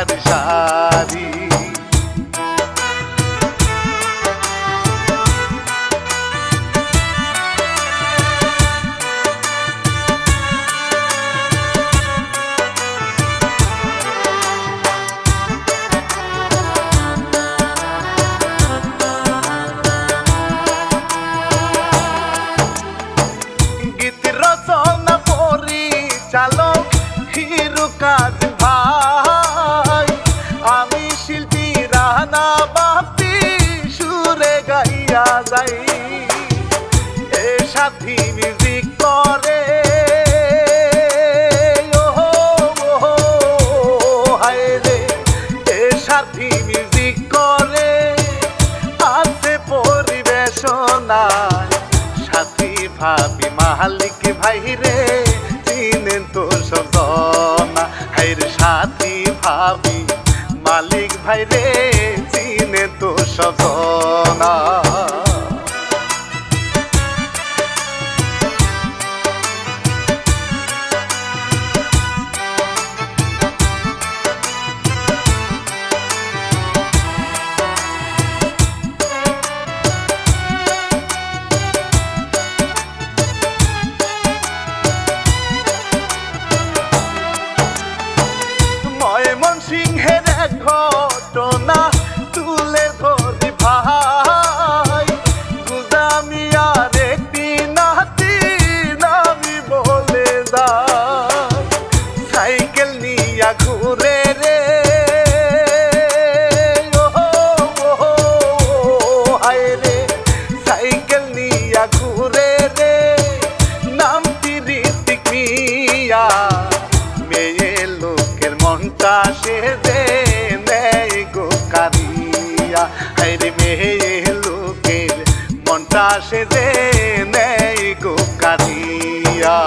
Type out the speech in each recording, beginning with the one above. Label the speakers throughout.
Speaker 1: সারি সারি। চালক হিরো কাজ ভাই, আমি শিল্পী রানা বাপি সুরে গাইয়া যাই। এ সাথী মিউজিক করে হায় রে, এ সাথী মিউজিক করে আছে পরিবেশনায়। সাথী ভাবি মালিক ভাই রে চিনেন তো সজনা, হাইরে সাথী ভাবি মালিক ভাই রে চিনেন তো সজনা। সিংহের এক ঘটনা তুলে ধরি ভাই, গুদামিয়ার একটি নাতি নামি বলে যায়। সাইকেল নিয়া ঘুরে রে হায় রে, সাইকেল নিয়া ঘুরে রে নামটি ঋতিক মিয়া। মেয়ে লোকের মনটা সে দে নেই গো কারিয়া, হায়রে মেয়ে লোকের মনটা সে দে নেই গো কারিয়া।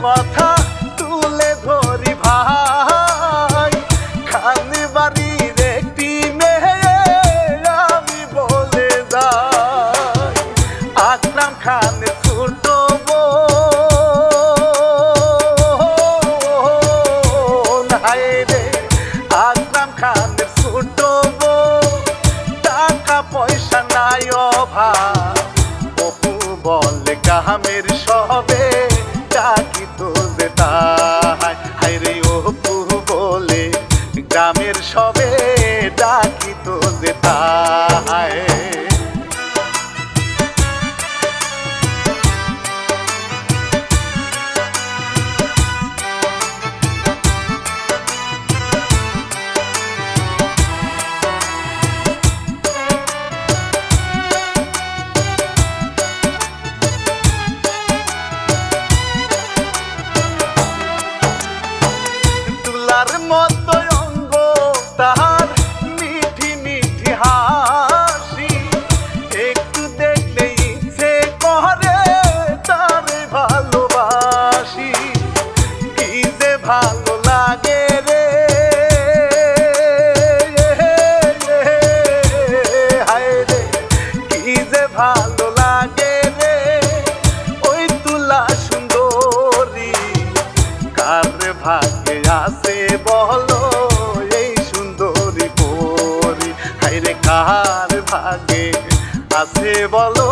Speaker 1: কথা তুলে ধরি ভাই, খানি বাড়ির একটি মেয়ে আমি বলে যাই। আকরাম খানের ছোট বোন হায় রে, আকরাম খানের ছোট বোন টাকা পয়সা নাই অভাব। অপু বলে গ্রামের সবে ডাকি তো যেতাই, হায়রে অপু বলে গ্রামের সবে ডাকি তো যেতাই। তার মতো অঙ্গ তাহার মিঠি মিঠি হাসি, একটু দেখলে ইচ্ছে করে তারে ভালোবাসি। কি যে ভালো লাগে রে হায় রে, কি যে ভালো লাগে রে ওই তুলা সুন্দরী। কার ভাগ্যে আছে বলো এই সুন্দরী পরি, হায়রে কার ভাগ্যে আছে বলো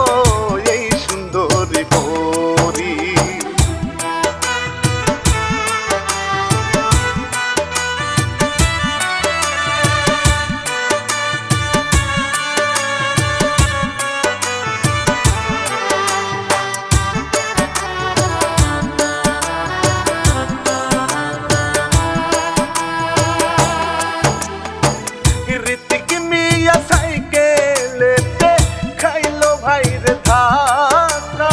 Speaker 1: এই সুন্দরী পরি। ঋতিক মিয়া সাইকেলেতে খাইলো ভাইরে ধাক্কা,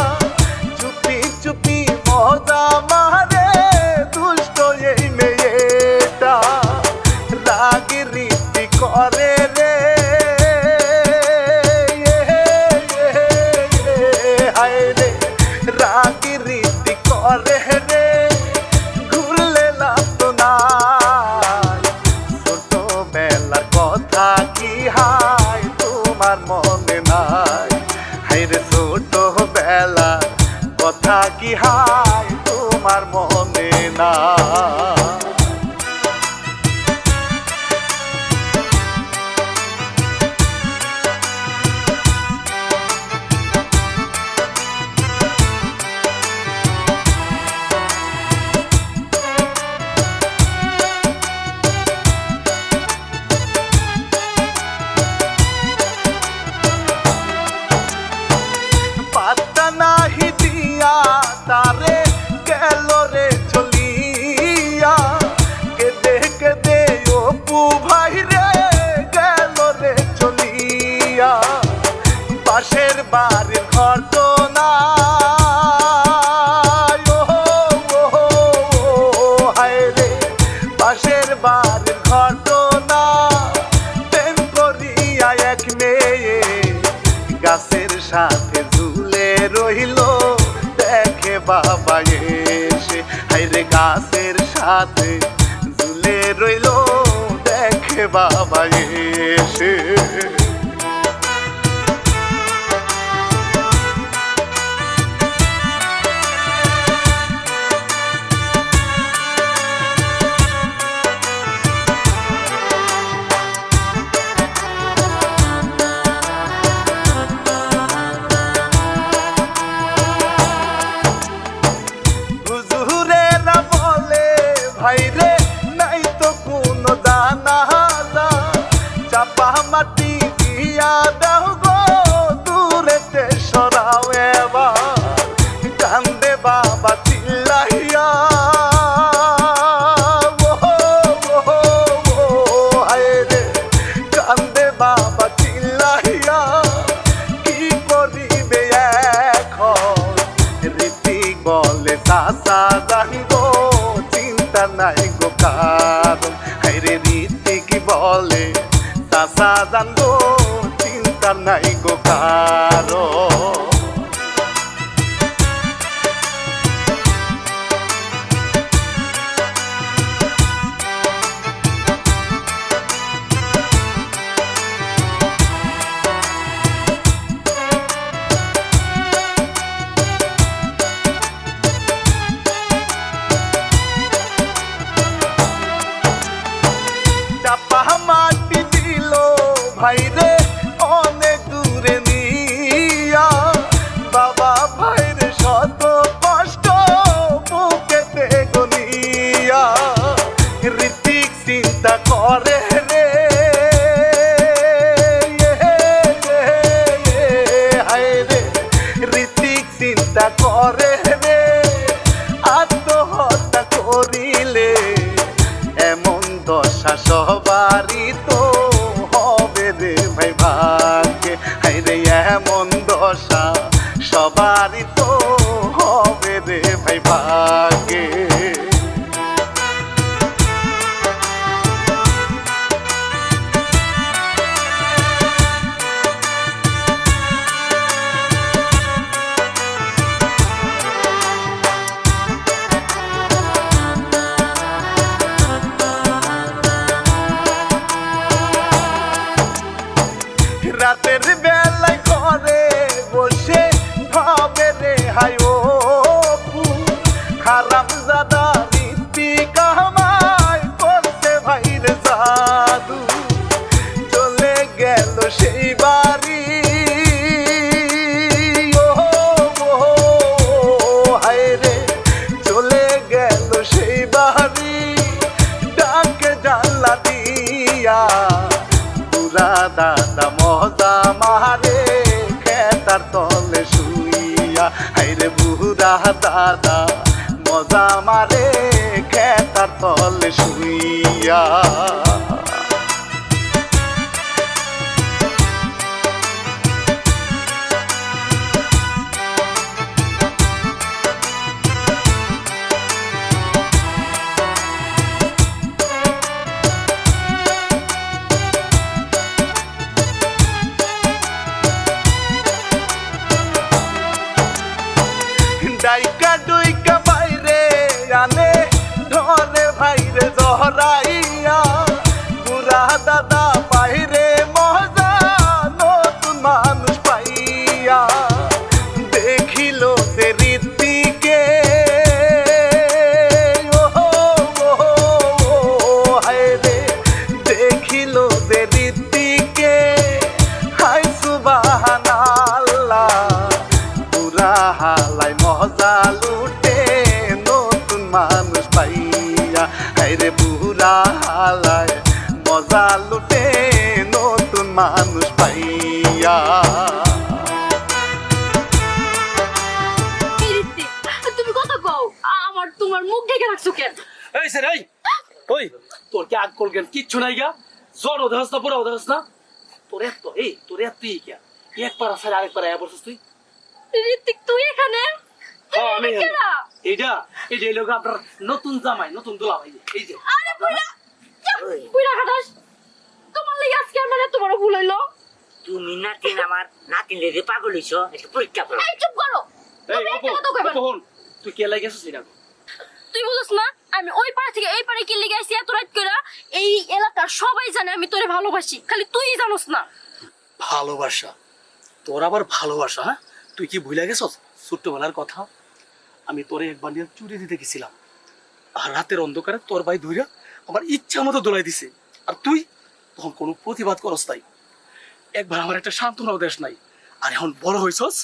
Speaker 1: পাশের বাড়ির ঘটনা প্রেম করিয়া এক মেয়ে গাছের সাথে ঝুলে রইল দেখে বাবা এসে হাইরে গাছের সাথে ঝুলে রইল দেখে বাবা এসে ভাইরে নাই তো কোনো জানালা চাপা মাটি দিয়া দাও গো দূরেতে সরাও এবার কান্দে বাবা চিল্লাইয়া হায়রে কান্দে বাবা চিল্লাইয়া কি করিবে এখন ঋতিক বলে চাচা জানবো নাই গো কারণ হাইরে ঋতিক বলে চাচা জানবো চিন্তা নাই গো কারণ মাটি দিল ভাইরে অনেক দূরে নিয়া বাবা ভাইরে শত কষ্ট বুকেতে গনিয়া ঋতিক চিন্তা করে রে হায়রে ঋতিক চিন্তা করে রে আত্মহত্যা করিলে এমন দশা সবারই তো হবে রে ভাই ভাগ্যে হায়রে এমন দশা সবারই তো হবে রে ভাই ভাগ্যে রাতের বেলায় ঘরে বসে ভাবে রে হাই ও খারাপ জাদা ঋতিক আমায় করছে ভাইরে জাদু চলে গেল সেই বাড়ি হায়রে চলে গেল সেই বাড়ি ডাকে জানলা দিয়া দাদা মজা মারে খেতার তলে শুইয়া হাইরে বুড়া দাদা মজা মারে খেতার তলে শুইয়া ডাইকা ডুইকা বাইরে আনে ধরে ভাইরে জহরাইয়া বুড়া দাদা বাইরে মজা নতুন মানুষ পাইয়া দেখিল সে ঋতিকে হায়রে দেখিল সে ঋতিকে হাই সুবহানাল্লাহ বুড়া হালাই মজা লুটে নতুন মানুষ পাইয়া হায়রে বুড়া হালায় মজা লুটে নতুন মানুষ পাইয়া
Speaker 2: তুমি কত কও আমার তোমার মুখ ঢেকে রাখছো কেন
Speaker 3: এই স্যার এই ওই তোর কি আগ করবেন কিচ্ছু নাই গা জ্বর ওধাস না পুরো ওধাস না তোর এত ই কে একবার আসলে আরেকবার আয়া বলছিস তুই
Speaker 2: ঋতিক তুই এখানে
Speaker 3: আমি এইটা লোক আপনার নতুন জামাই নতুন দোলা ভাই এই যে
Speaker 2: আরে বুইড়া বুইড়া খাটাস তোমার লাগি আজকে আমার এত বড় ভুল হইলো
Speaker 4: তুমি নাতিন আমার নাতিন লেগে পাগল হইছো একটু পরীক্ষা করো
Speaker 2: এই চুপ করো
Speaker 3: এই
Speaker 2: তুমি
Speaker 3: অপু
Speaker 2: একটা কথা কইবা
Speaker 3: অপু হন তুই কে লাগে গেছিস না
Speaker 2: তুই বুঝছ না আমি ওই পাড়া থেকে এই পাড়ে কি লিগে আইছি এত রাত কইরা এই এলাকার সবাই জানে আমি তোরে ভালোবাসি খালি তুই জানোস না
Speaker 3: ভালোবাসা তোর আবার ভালোবাসা হ্যাঁ তুই কি ভুলে গেছস ছোট্টবেলার কথা আমি তোরে একবার নিয়ে চুরি দিতে গেছিলাম আর রাতের অন্ধকারে তোর ভাই ধইরা আমার ইচ্ছা মতো দোলাই দিছে আর তুই তখন কোনো প্রতিবাদ করস তাই একবার আমার একটা সান্ত্বনাও দেশ নাই আর এখন বড় হইছস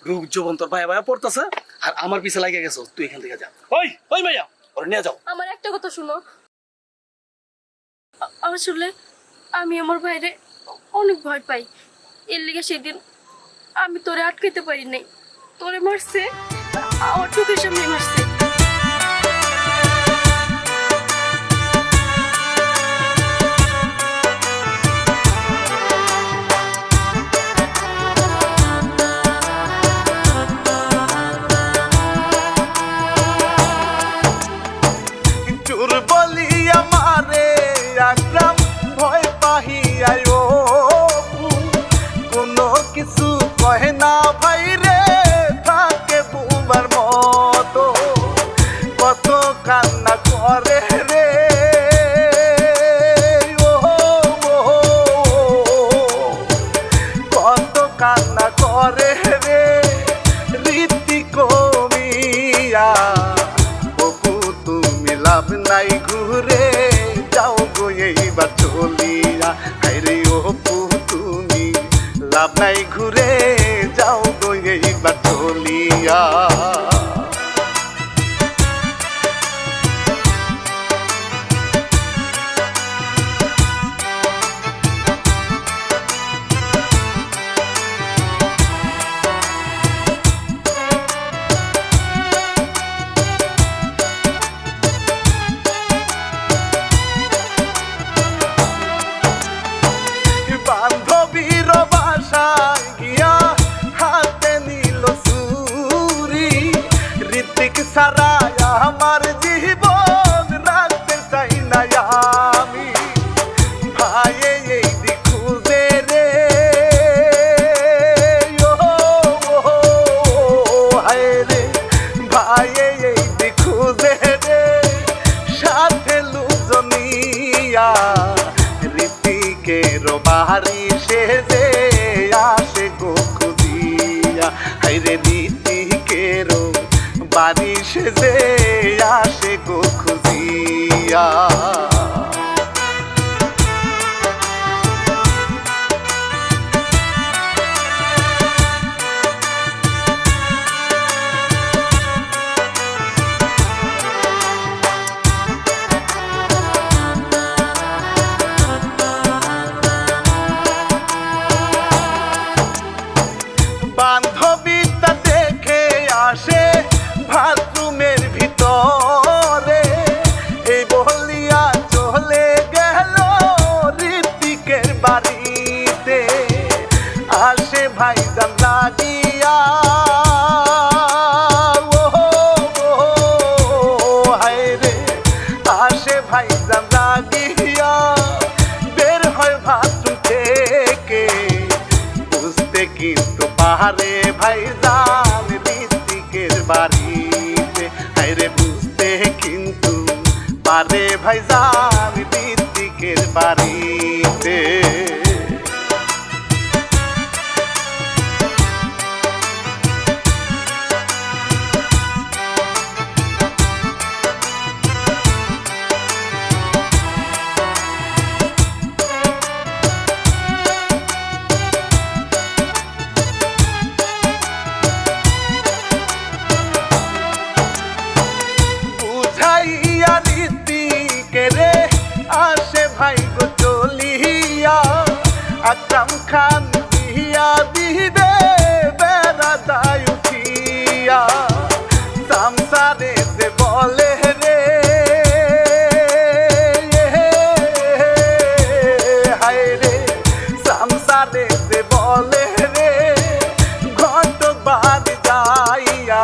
Speaker 3: রূপ যৌবন তোর ভাইয়া ভাইয়া পড়তেছে আর আমার পিছে লাগে গেছস তুই এখান থেকে যা ওই ওই মাইয়া ওরে নিয়ে যাও
Speaker 2: আমার একটা কথা শুনো আসলে আমি আমার ভাইরে অনেক ভয় পাই এর লিগে সেদিন আমি তোরে আটকাইতে পারি নাই তোরে মারছে আমার চোখের সামনে মারছে
Speaker 1: চোর বলিয়া মারে আগ্রাম ভয় পাহিয়ায় কোনো কিছু কহে না ভাই রে থাকে বুমার মতো কত কান্না করে রে কত কান্না করে রে রীতি কমিয়া বকু তুমি লাভ নাই ঘুরে যাও গো এইবার চলিয়া হায়রে অপু তুমি লাভ নাই ঘুরে যাও গো এইবার চলিয়া বান্ধবীর বাসায় গিয়া হাতে নিল চুরি ঋতিক সারা আমার জীবন রাখতে চাই না আমি ভাইয়ে এই দিক খুঁজে রে হায় রে ভাইয়ে এই দিক খুঁজে রে সাথে লুজনিয়া ঋতিকের বাড়ি সেজে আসে গো খুঁজিয়া হাইরে ঋতিকের বাড়ি সেজে আসে গো খুঁজিয়া বান্ধবীটা দেখে আসে বাথরুমের ভিতরে এই বলিয়া চলে গেল ঋতিকের বাড়িতে আসে ভাইজান লাগিয়া হায় রে আসে ভাইজান লাগিয়া বের হয় বাথরুম থেকে বুঝতে কিন্তু পাহাড়ে ভাইজান ঋতিকের বাড়িতে হায়রে বুঝতে কিন্তু পারে ভাইজান ঋতিকের বাড়িতে বুঝাইয়া ঋতিকে রে আসে ভাই গো চলিয়া আকরাম খান বিয়া দিবে বেড়া যায় উঠিয়া সংসারে সে বলে রে হায় রে সংসারে সে বলে রে ঘটক বাড়ি যাইয়া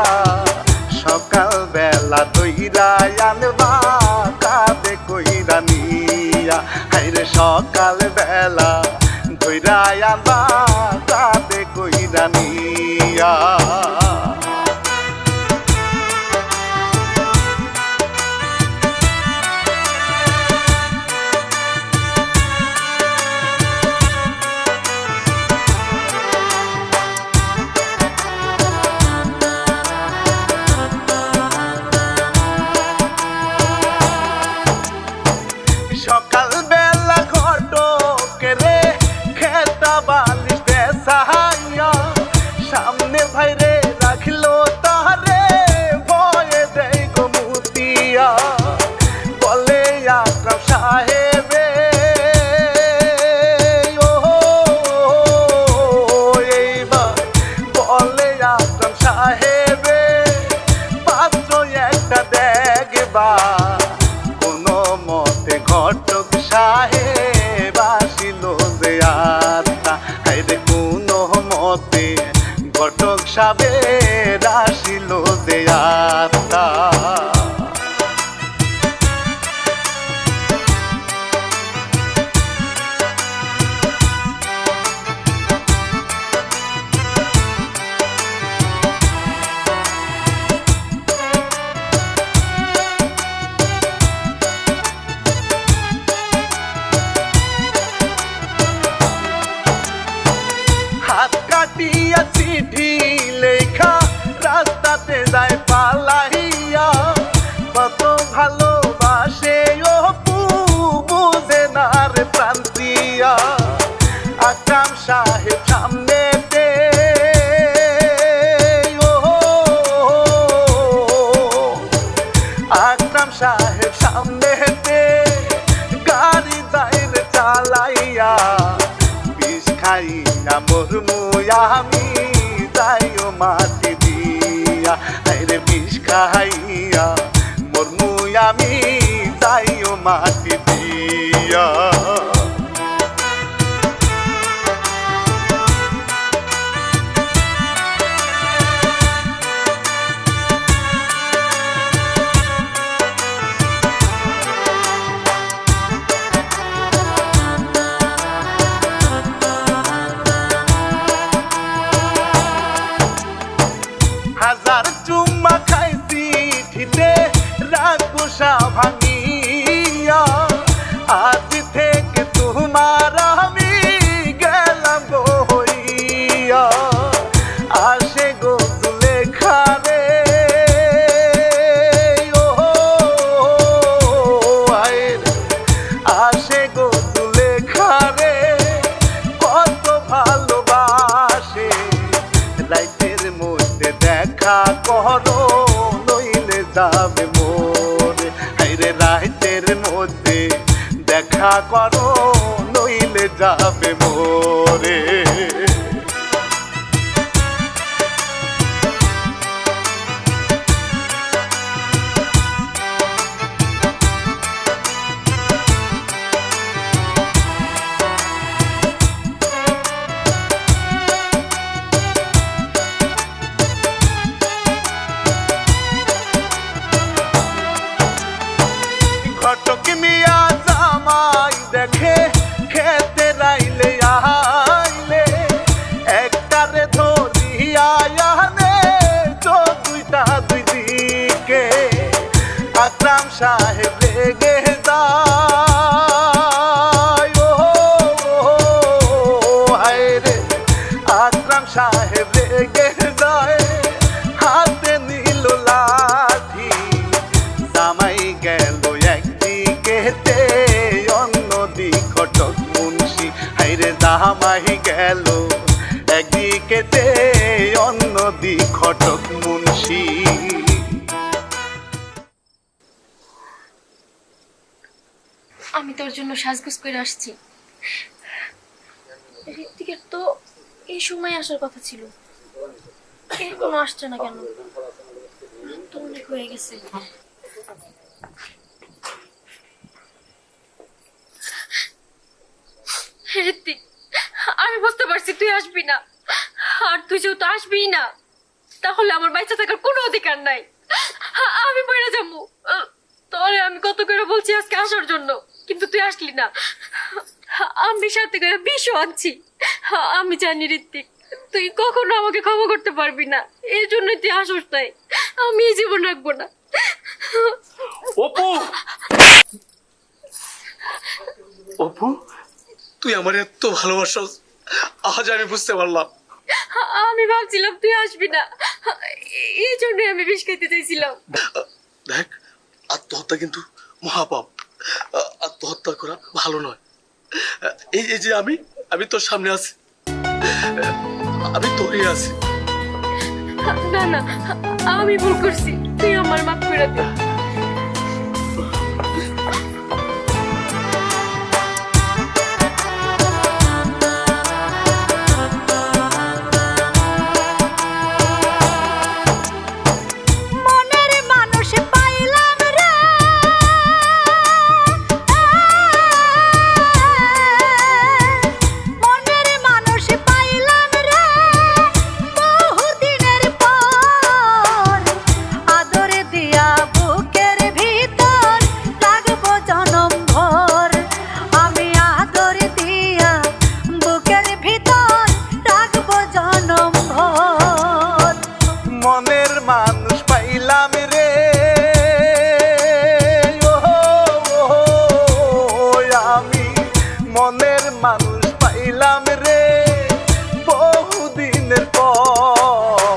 Speaker 1: সকাল বেলা দইরা আনবা কাঁদে কইরা সকাল বেলা ধৈরায় আনবা তাতে কইরা নিয়া সকাল বেলা ঘটকে রে খেতা বালিশ বেসাইয়া সামনে ভাইরে রাখলো তারে ভয়ে দেয় গমুতিয়া বলে আকরাম সাহেবে ও এইবার বলে আকরাম সাহেবে পাত্র একটা দেখবা ঘটক সাহেব আসিল যে আত্মা হাইরে কোন মতে ঘটক সাহেব আসিল যে আত্মা হাত কাটিয়া চিঠি লেখা রাস্তাতে যায় পালাইয়া কত ভালোবাসে অপু বুঝে না রে প্রান্তিয়া আকরাম সাহেব সামনেতে আকরাম সাহেব সামনেতে গাড়ি যায় রে চালাইয়া খাইয়া মরমু আমি যাইও মাটি দিয়া আরে বিষ খাইয়া মরমু আমি যাইও মাটি দিয়া হাজার চুম্মা খাইছি ঠিতে রাগুসা ভাঙিয়া আজ থেকে তোমার আমি গেলাম গো হইয়া আসে গো জুলেখা রে ও আইরে আসে গো জুলেখা রে কত ভালোবাসে রাইতের মধ্যে দেখা করো নইলে যাবে মোরে হাইরে রাইতের মধ্যে দেখা করো নইলে যাবে মোরে ঘটক মিয়া জামাই দেখে খেতে রাইলে আইলে একটারে ধরিয়া আনে তো দুইটা দুই দিকে আকরাম সাহেব লেগে যায় ও হায়রে আকরাম সাহেব লেগে যায় হাতে নিল লাঠি জামাই গেল একদিকেতে অন্যদিক ঘটক মুন্সি হাইরে জামাই গেল একদিকেতে অন্যদিক ঘটক মুন্সি
Speaker 2: আমি তোর জন্য সাজগোজ করে আসছি। ঋত্বিকের তো এই সময় আসার কথা ছিল, এখনো আসছে না কেন? তো অনেক হয়ে গেছে। ঋত্বিক, আমি বুঝতে পারছি তুই আসবি না, আর তুই যেহেতু আসবি না তাহলে আমার বাচ্চা থাকার কোনো অধিকার নাই। আমি মরে যাবো। তোরে আমি কত করে বলছি আজকে আসার জন্য, কিন্তু তুই আসলি না। আমি সাথে করে বিষও আনছি। আমি জানি ঋত্বিক তুই কখনো আমাকে ক্ষমা করতে পারবি না, এই জন্যই তুই আসস নাই। আমি এই জীবন রাখবো না।
Speaker 3: অপু, অপু, তুই আমার এত ভালোবাসস, আজ আমি বুঝতে পারলাম।
Speaker 2: আমি ভাবছিলাম তুই আসবি না, এই জন্যই আমি বিষ খেতে চাইছিলাম।
Speaker 3: দেখ, আত্মহত্যা কিন্তু মহাপাপ। আত্মহত্যা করা ভালো নয়। এই এই যে আমি তোর সামনে আছি, আমি তোরই আছি।
Speaker 2: না না, আমি ভুল করছি, তুই আমার মাফ করে দে।
Speaker 5: মনের মানুষ পাইলাম রে, মনের মানুষ পাইলাম রে, বহুদিনের পর আদর দিয়া বুকের ভিতর রাখবো জনম ভর। আমি আদর দিয়া বুকের ভিতর রাখবো জনম ভর।
Speaker 1: মনের মানুষ পাইলাম রে, ও আমি মনের মানুষ পাইলাম রে, বহুদিনের পর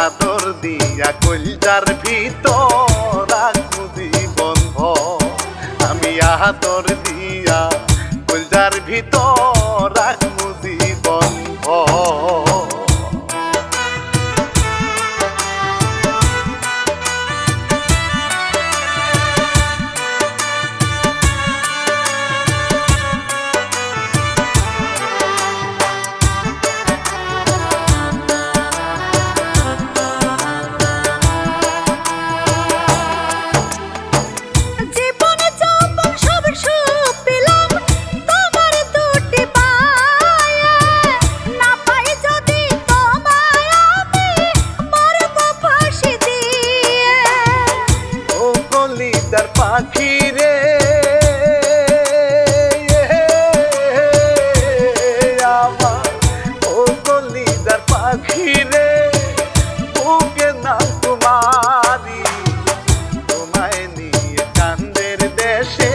Speaker 1: আদর দিয়া কলজার ভিতর রাখবো জীবন ভর। আমি আদর দিয়া কলজার ভিতর রাখবো জীবন ভর।
Speaker 5: জীবন যৌবন সব সুখ পেলাম তোমার দুটি পায়ে, না পাই যদি তোমায় আমি মরব ফাঁসি দিয়ে।
Speaker 1: ও কলিজার পাখি রে, আমার ও কলিজার পাখি রে, বুকে নাম তোমারি, তোমায় নিয়ে চাঁদের দেশে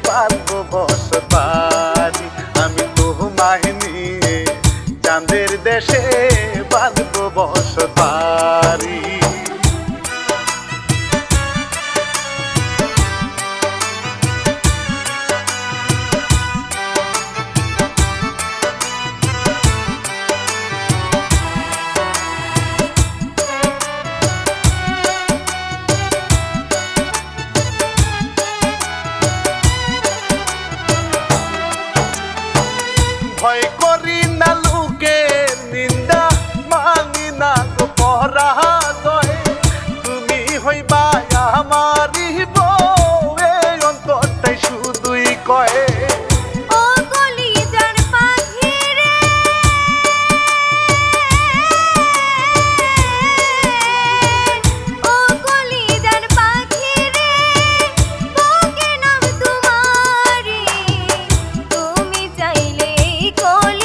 Speaker 1: পারবো বসবারি। আমি তোমায় নিয়ে চাঁদের দেশে পারবো বসবারি। ভয় করি না লোকের নিন্দা, মানি না গো পরাজয়। তুমি হইবা আমারই বউ, এই অন্তরটাই শুধুই কয়।
Speaker 5: ও কলিজার পাখি রে, ও কলিজার পাখি রে, বুকে নাম তোমারি, তুমি চাইলে এই কলি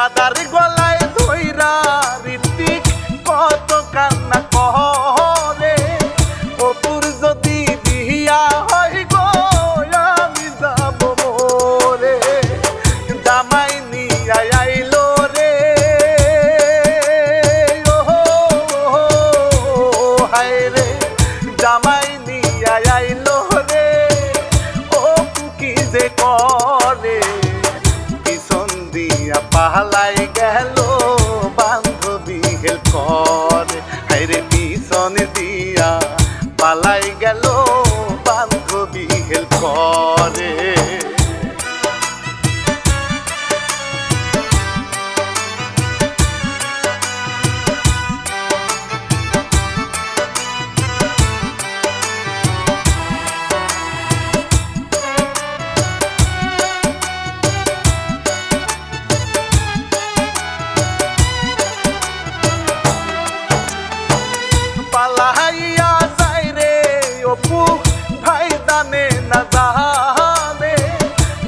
Speaker 1: দাদার গলায় ধইরা ঋত্বিক কত কান্না করে অপুর যদি বিয়া হয় গো আমি যাব মোরে জামাই নিয়া আইলো রে হায় রে জামাই নিয়া আইলো রে অপু কি যে করে পিছন দিয়া পালাই গেল বান্ধবী হেল করে হায়রে পিছন দিয়া পালাই গেল বান্ধবী হেল করে পালাইয়া যাই রে অপু ভাই জানে না জানে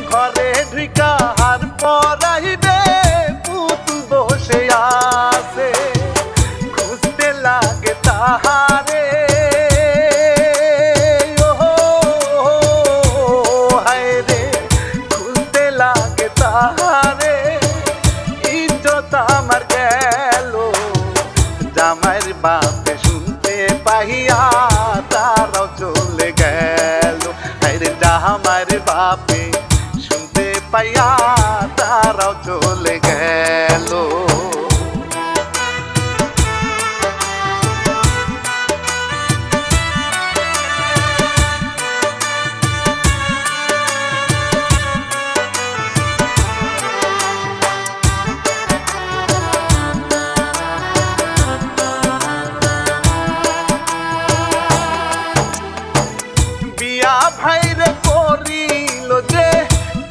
Speaker 1: ঘরে ঢুকা আর পরাইবে পুতুল বসে আছে খুঁজতে লাগে তাহারে হায় রে খুঁজতে লাগে তাহারে ইজ্জত আমার গেল জামাইর বাপে শুনতে পাইয়া তারাও চলে গেল হায়রে জামাইর বাপে শুনতে পাইয়া তারাও চলে গেল বিয়া ভাইরে করিল যে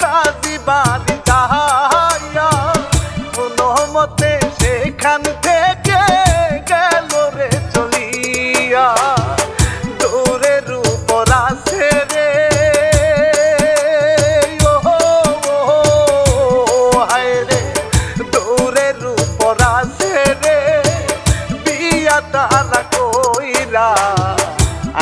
Speaker 1: কাজী বাড়ি যাইয়া কোনো মতে সেখান থেকে গেল রে চলিয়া দূরের উপর আছে রে হায় রে দূরের উপর আছে রে বিয়া তারা কইরা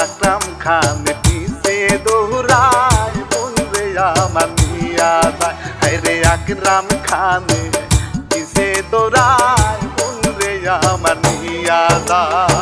Speaker 1: আকরাম খান পিছে দৌড়ায় বলবে আমার নিয়া যায় হায়রে আকরাম খান পিছে দৌড়ায় বলবে আমার নিয়া যায়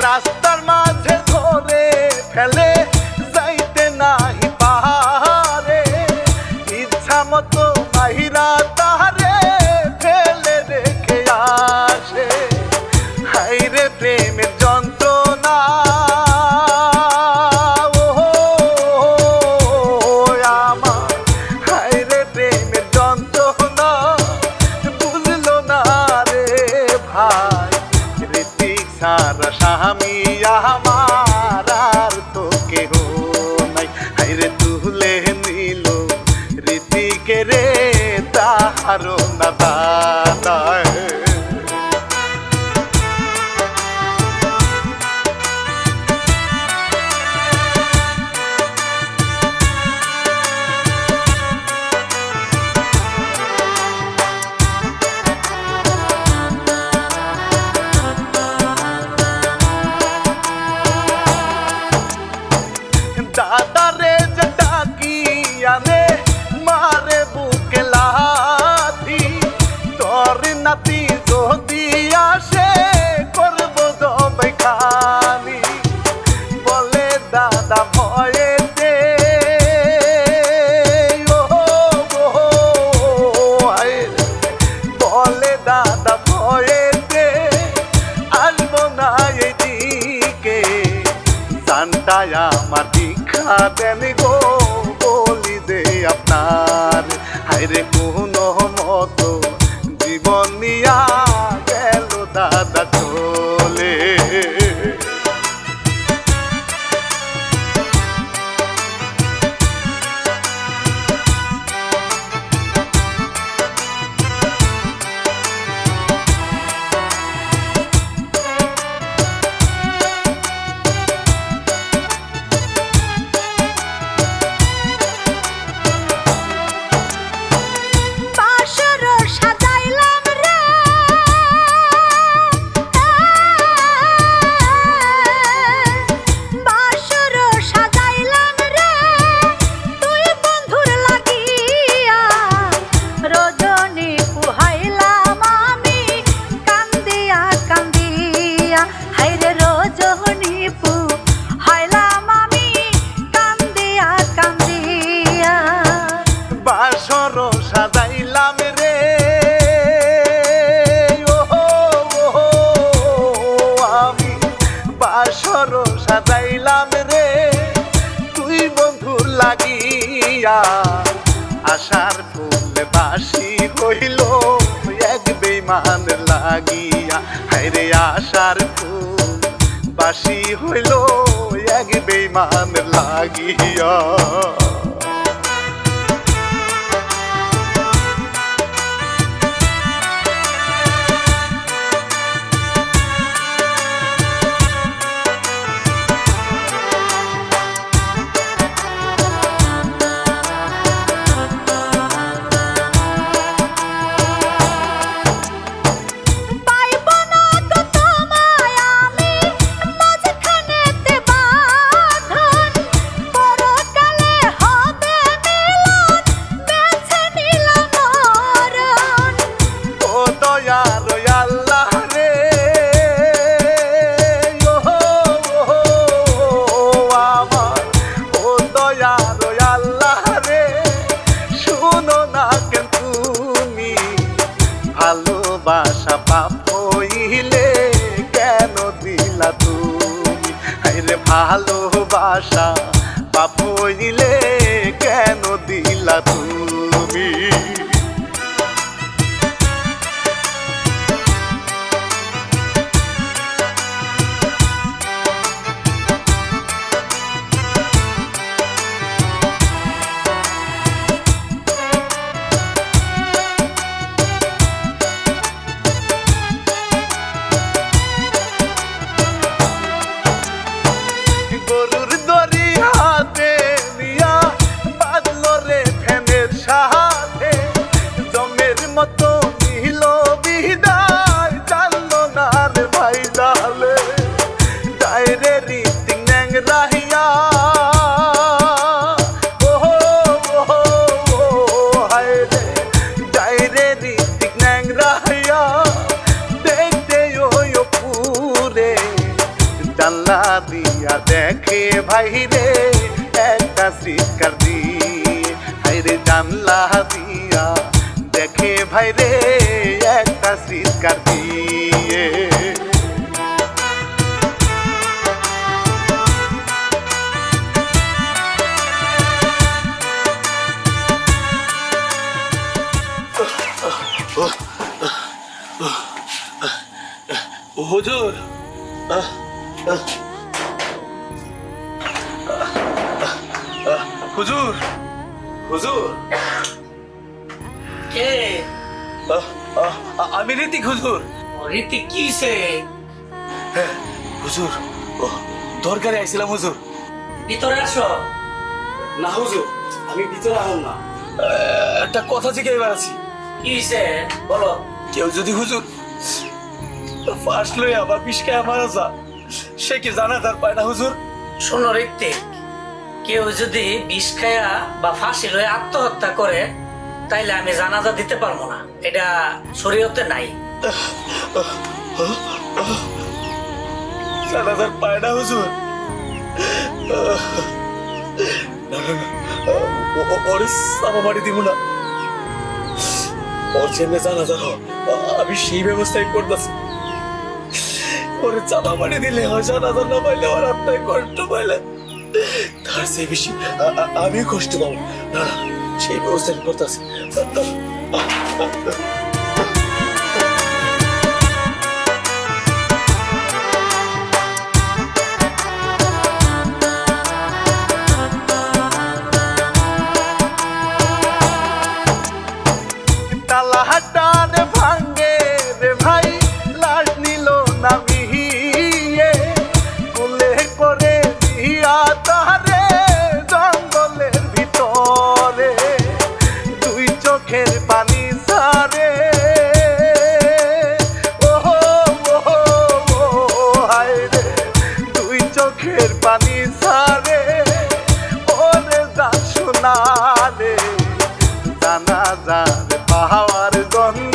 Speaker 1: রাস্তার মাঝে ধরে ফেলে যাইতে নাহি পাহাড়ে ইচ্ছা মতো বাহিরা তাহারে ফেলে রেখে আসে হায়রে প্রেমের যন্ত্রণা আমার হায়রে প্রেমের যন্ত্রণা বুঝলো না রে ভাই ঋত্বিক সারা স্বামী আমার আর তো কেহ নাই হায়রে তুলে নিল ঋত্বিকে রে তাহারও না দাদা দাদারে যে ডাকি আনে মারে বুকে লাথি তোর নাতি যদি আসে করব জবাই খানি বলে দাদা ভয়েতে বলে দাদা ভয়েতে আসবো না এদিকে জানটায় আমার দীক্ষা দেন গো বলি যে আপনার হায়রে কোনো মতো জীবন নিয়া গেল দাদা চলে সাজাইলাম রে তুই বন্ধুর লাগিয়া আশার ফুল বাসি হইল এক বেইমান লাগিয়া হায়রে আশার ফুল বাসি হইল এক বেইমান লাগিয়া
Speaker 5: পাইব না তো তোমায় আমি মাঝখানেতে বাঁধন পরকালে হবে মিলন বেছে নিলাম মরণ
Speaker 1: ও দয়ার আল্লাহ রে আমার ও দয়ার আল্লাহ রে শুনো না কেন তুমি ভালোবাসা পাপ হইলে কেন দিলা তুমি হায়রে ভালোবাসা পাপ হইলে কেন দিলা তুমি গরুর দড়ি হাতে নিয়া বাঁধলো রে ফ্যানের সাথে জমের মতো নিল বিদায় জানলো না রে ভাই জালে ডাইরে রীতি ন্যাংরাহিয়া হায় রে ডাইরে রীতি ন্যাংরাহিয়া দেখতে ওই পুরে জানলা দিয়া দেখে ভাই রে একটা চিৎকার দিয়ে হাইরে জানলা দিয়া দেখে ভাই রে একটা চিৎকার দিয়ে
Speaker 3: হুজুর হুজুর হুজুর
Speaker 4: কে
Speaker 3: আমি ঋতিক হুজুর
Speaker 4: রীতি কিসে
Speaker 3: হুজুর দরকারে আইছিলাম হুজুর
Speaker 4: ভিতরে আসো।
Speaker 3: না হুজুর আমি ভিতরে আহম না একটা কথা থেকে এবার আছি
Speaker 4: কি হইছে বলো।
Speaker 3: কেউ যদি হুজুর ফাঁস লই আবার পিসকায় মারা যা সে কি জানা তার পায় না হুজুর
Speaker 4: শোনো ঋত্বিক, কেউ যদি বিষ খায়া বা ফাঁসি লয়ে আত্মহত্যা করে তাইলে আমি জানাজা দিতে পারবো না, এটা শরীয়তে নাই।
Speaker 3: জানা তার পায় না হুজুর ওর সামা মারি দিব না ওর জন্য জানা যাও আমি সেই ব্যবস্থাই করতেছি ওরে চাপা মারি দিলে হয় জানা না পাইলে ওর আপনার কষ্ট পাইলে তার চেয়ে বেশি আমি কষ্ট পাবো না সেই ব্যবস্থা আমি করতেছি
Speaker 1: তালাহাটার ভাঙ্গে রে ভাই লাশ নিল না মিহিয়ে কোলে করে দিয়া তারে জঙ্গলের ভিতরে দুই চোখের পানি সারে হায় রে দুই চোখের পানি সারে ওরে যা শোনা রে জানাজার পাহাওয়ার জন্য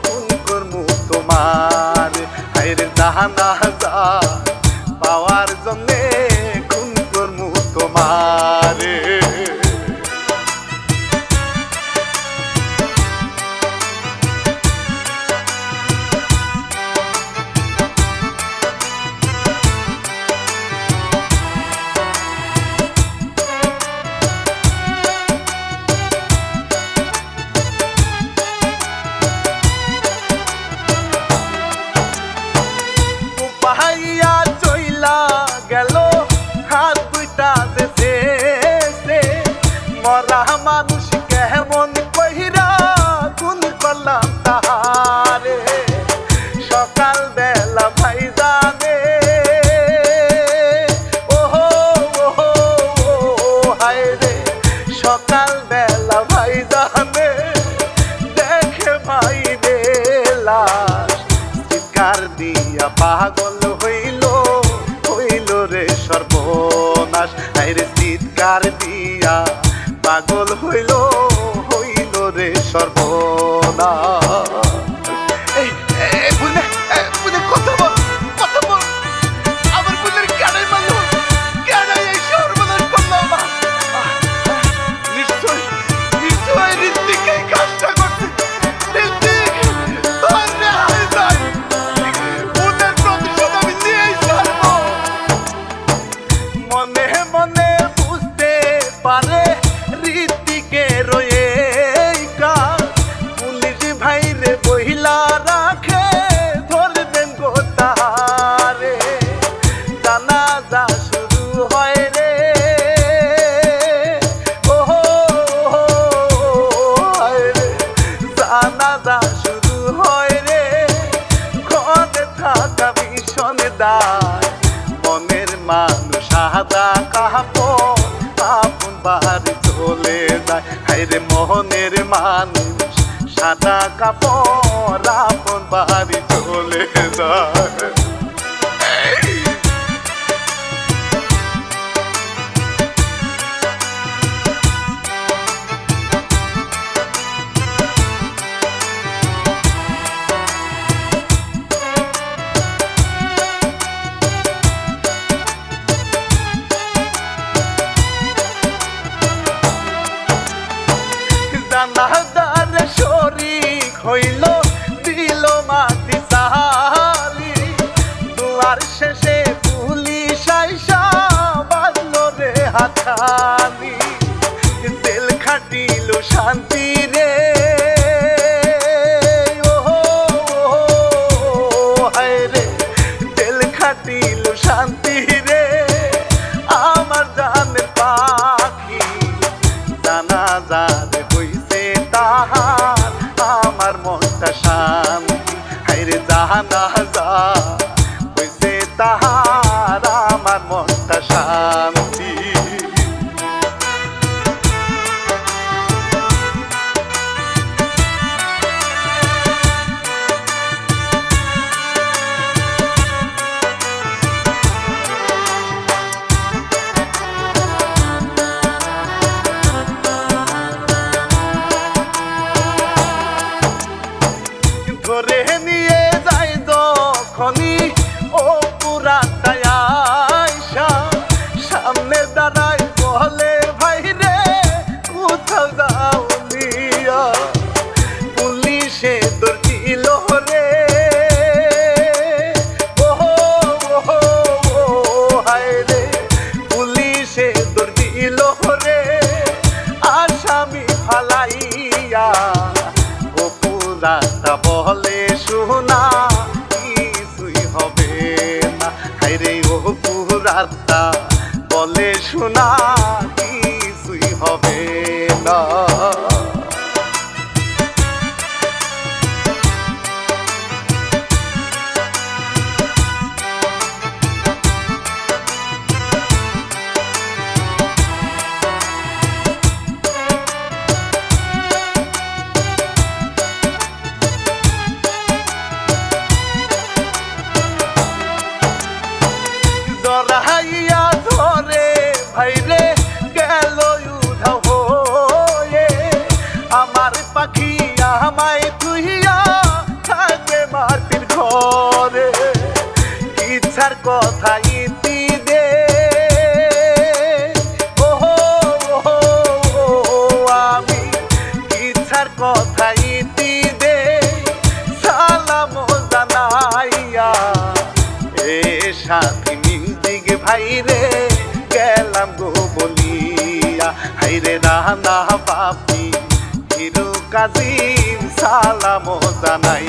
Speaker 1: কোন করমু তোমার হায়রে জানাজা পাওয়ার জন্য কোন করমু তোমার সর্বনাশ, হায়রে চিৎকার দিয়া পাগল হইল রে সর্বনাশ। এই বুঝলে বুঝলে কথা বল কথা বল, আমার বুঝলের কেনাই মারল, কেনাই এই সর্বনাশ করলো আমার। নিশ্চয় নিশ্চয় ঋত্বিক এই কাজটা করছে। ঋত্বিক তোর রেহাই নাই, ওদের প্রতিশোধ আমি নিয়েই ছাড়বো। মনে মনে বুঝতে পারে ঋত্বিকে রয়ে কাজ, পুলিশ ভাইরে বহিলা রাখে ধরবেন গো তাহারে। জানাজা শুরু হয় রে, ওহো রে, জানাজা শুরু হয় রে। ঘরে থাকা ভীষণ দায়, মনের মানুষ সাদা কাপড় আপন বাড়ি চলে যায়। হায়রে মোহনের মানুষ সাদা কাপড় আপন বাড়ি চলে যায়। জানাজার শরীক হইল দিল মাটি সাহালি, দুয়ার শেষে পুলিশ আইসা বাঁধলো রে হাতখানি। জেল খাটিল শান্তি রে, ওহো হায়রে, জেল খাটিল শান্তি রে আমার জানের পাখি। জানাজার হইছে তাহার আমার মনটা শান্তি, হায়রে জানাজা হইছে তাহার আমার মনটা শান্তি। ধরে নিয়ে যাই যখনই ও পুরাটা আইসা, সামনে দাঁড়াই বলে ভাই রে কোথাও যাও নিয়া। পুলিশে দর্জিল রে, ওহো হায় রে, পুলিশে দর্জিল রে আসামি ফালাইয়া। ও পুরাটা বলে শোনা কিছুই হবে না, হায়রে ও পুরাটা বলে শোনা কিছুই হবে না। জড়াইয়া ধরে ভাইরে গেল উধাও হয়ে, আমার পাখি আমায় তুইয়া থাকবে মাটির ঘরে। ইচ্ছার কথা ইতি দে, ওহো আমি ইচ্ছার কথা ইতি দে, সালাম জানাইয়া এ সাথী মিউজিক ভাইরে গেলাম গো বলিয়া। হায়রে রানা বাপি হিরো কাজিম সালাম জানাই।